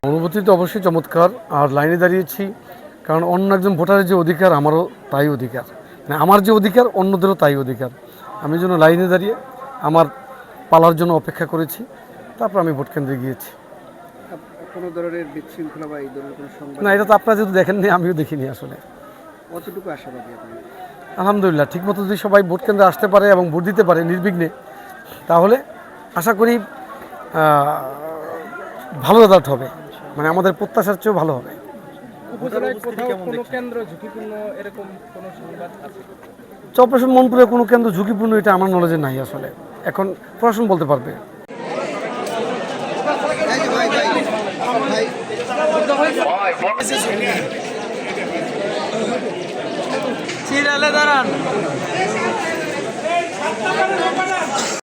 অনুভূতি তো অবশ্যই চমৎকার। আর লাইনে দাঁড়িয়েছি কারণ অন্য একজন ভোটারের যে অধিকার আমারও তাই অধিকার, মানে আমার যে অধিকার অন্যদেরও তাই অধিকার। আমি যেন লাইনে দাঁড়িয়ে আমার পালার জন্য অপেক্ষা করেছি, তারপর আমি ভোট কেন্দ্রে গিয়েছি। কোনো ধরনের বিশৃঙ্খলা বা এই ধরনের কোনো সংবাদ না, এটা তো আপনারা যেহেতু দেখেননি, আমিও দেখিনি আসলে। কতটুকু আশাবাদী আপনি? আলহামদুলিল্লাহ, ঠিকমতো যদি সবাই ভোট কেন্দ্রে আসতে পারে এবং ভোট দিতে পারে নির্বিঘ্নে, তাহলে আশা করি ভালো রেজাল্ট হবে, মানে আমাদের প্রত্যাশার চেয়েও ভালো হবে। অপারেশন মনপুরে কোনো কেন্দ্র ঝুঁকিপূর্ণ এটা আমার নলেজে নাই আসলে, এখন প্রশাসন বলতে পারবে। চিরালে দাঁড়ান।